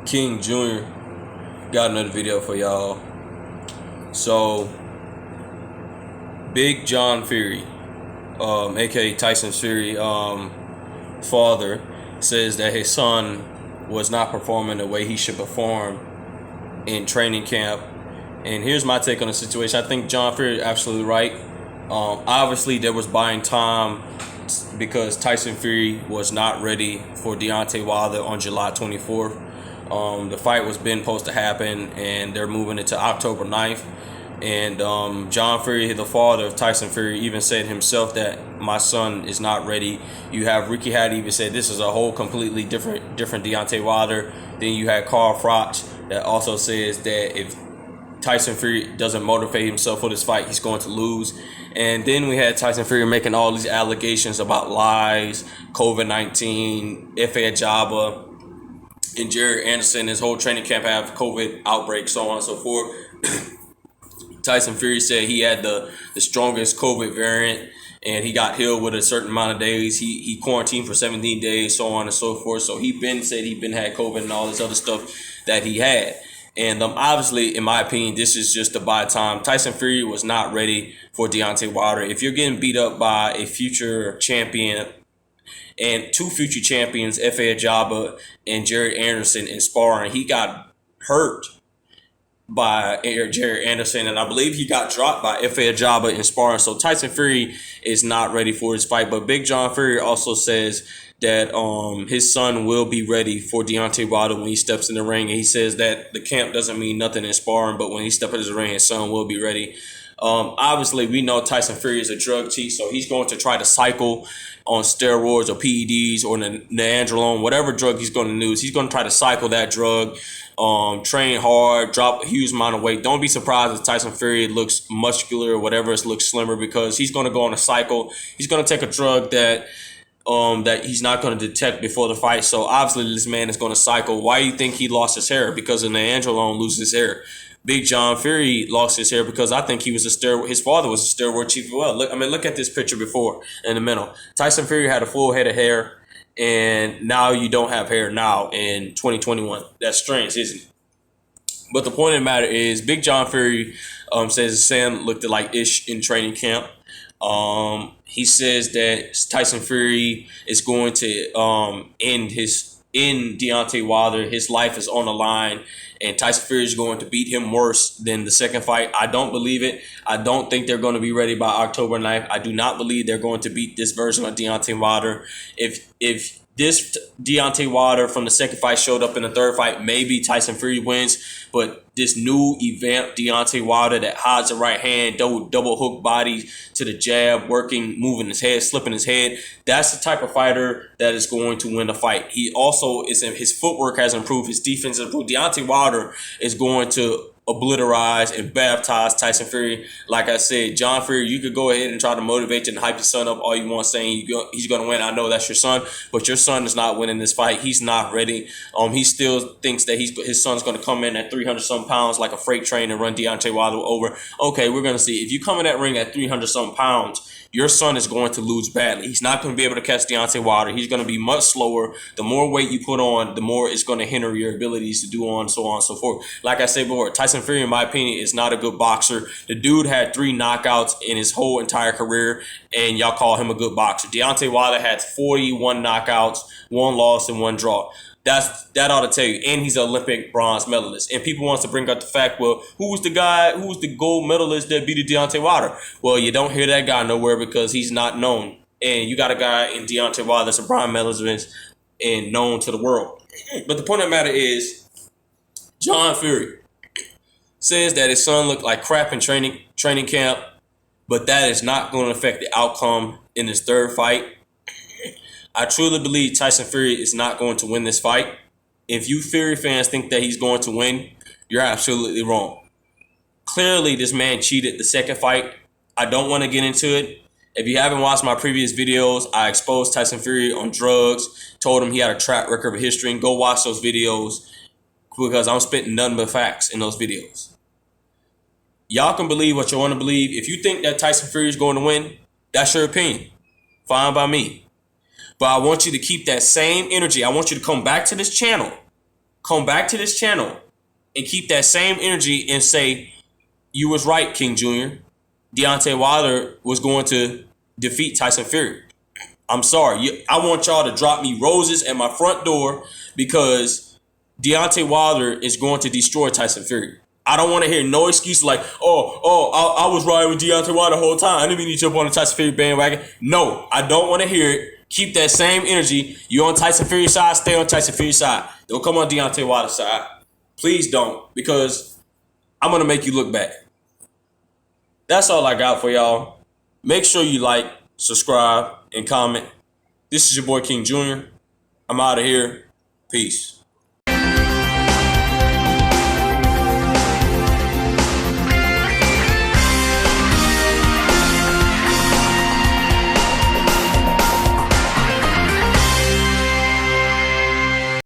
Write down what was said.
King Jr. got another video for y'all. So, Big John Fury, aka Tyson Fury, father, says that his son was not performing the way he should perform in training camp. And here's my take on the situation. I think John Fury is absolutely right. Obviously, there was buying time because Tyson Fury was not ready for Deontay Wilder on July 24th. The fight was been supposed to happen, and they're moving it to October 9th. And John Fury, the father of Tyson Fury, even said himself that my son is not ready. You have Ricky Hattie even said this is a whole completely different Deontay Wilder. Then you had Carl Froch that also says that if Tyson Fury doesn't motivate himself for this fight, he's going to lose. And then we had Tyson Fury making all these allegations about lies, COVID-19, F.A. Ajaba, and Jared Anderson. His whole training camp have COVID outbreak, so on and so forth. Tyson Fury said he had the strongest COVID variant, and he got healed with a certain amount of days. He quarantined for 17 days, so on and so forth. So he had COVID and all this other stuff that he had. And obviously, in my opinion, this is just to buy time. Tyson Fury was not ready for Deontay Wilder. If you're getting beat up by a future champion and two future champions, F.A. Ajaba and Jared Anderson, in sparring, he got hurt by Jared Anderson, and I believe he got dropped by F.A. Ajaba in sparring. So Tyson Fury is not ready for his fight. But Big John Fury also says that his son will be ready for Deontay Wilder when he steps in the ring. And he says that the camp doesn't mean nothing in sparring, but when he steps in the ring, his son will be ready. Obviously, we know Tyson Fury is a drug cheat, so he's going to try to cycle on steroids or PEDs or nandrolone, whatever drug he's going to use. He's going to try to cycle that drug, train hard, drop a huge amount of weight. Don't be surprised if Tyson Fury looks muscular or whatever, it looks slimmer, because he's going to go on a cycle. He's going to take a drug that he's not going to detect before the fight. So obviously this man is going to cycle. Why do you think he lost his hair? Because of nandrolone loses his hair. Big John Fury lost his hair because I think he was his father was a steroid chief as well. Look at this picture before in the middle. Tyson Fury had a full head of hair, and now you don't have hair now in 2021. That's strange, isn't it? But the point of the matter is, Big John Fury says his son looked like ish in training camp. He says that Tyson Fury is going to end Deontay Wilder. His life is on the line, and Tyson Fury is going to beat him worse than the second fight. I don't believe it. I don't think they're going to be ready by October 9th. I do not believe they're going to beat this version of Deontay Wilder. If this Deontay Wilder from the second fight showed up in the third fight, maybe Tyson Fury wins. But this new event, Deontay Wilder, that hides the right hand, double hook body to the jab, working, moving his head, slipping his head, that's the type of fighter that is going to win the fight. He also his footwork has improved, his defense has improved. Deontay Wilder is going to obliterize and baptize Tyson Fury. Like I said, John Fury, you could go ahead and try to motivate and hype your son up all you want, saying he's going to win. I know that's your son, but your son is not winning this fight. He's not ready. He still thinks that his son's going to come in at 300-something pounds like a freight train and run Deontay Wilder over. Okay, we're going to see. If you come in that ring at 300-something pounds, your son is going to lose badly. He's not going to be able to catch Deontay Wilder. He's going to be much slower. The more weight you put on, the more it's going to hinder your abilities to do on, so on and so forth. Like I said before, Tyson Fury, in my opinion, is not a good boxer. The dude had 3 knockouts in his whole entire career, and y'all call him a good boxer. Deontay Wilder had 41 knockouts, 1 loss, and 1 draw. That ought to tell you. And he's an Olympic bronze medalist. And people want to bring up the fact, well, who was the gold medalist that beat Deontay Wilder? Well, you don't hear that guy nowhere because he's not known. And you got a guy in Deontay Wilder that's a bronze medalist and known to the world. But the point of the matter is, John Fury says that his son looked like crap in training camp, but that is not going to affect the outcome in his third fight. I truly believe Tyson Fury is not going to win this fight. If you Fury fans think that he's going to win, you're absolutely wrong. Clearly, this man cheated the second fight. I don't want to get into it. If you haven't watched my previous videos, I exposed Tyson Fury on drugs, told him he had a track record of history, and go watch those videos because I'm spitting nothing but facts in those videos. Y'all can believe what you want to believe. If you think that Tyson Fury is going to win, that's your opinion. Fine by me. But I want you to keep that same energy. I want you to come back to this channel come back to this channel and keep that same energy and say, you was right, King Jr. Deontay Wilder was going to defeat Tyson Fury. I'm sorry. I want y'all to drop me roses at my front door because Deontay Wilder is going to destroy Tyson Fury. I don't want to hear no excuse like, I was riding with Deontay Wilder the whole time. I didn't mean to jump on the Tyson Fury bandwagon. No, I don't want to hear it. Keep that same energy. You're on Tyson Fury's side, stay on Tyson Fury's side. Don't come on Deontay Wilder's side. Please don't, because I'm going to make you look bad. That's all I got for y'all. Make sure you like, subscribe, and comment. This is your boy King Jr. I'm out of here. Peace.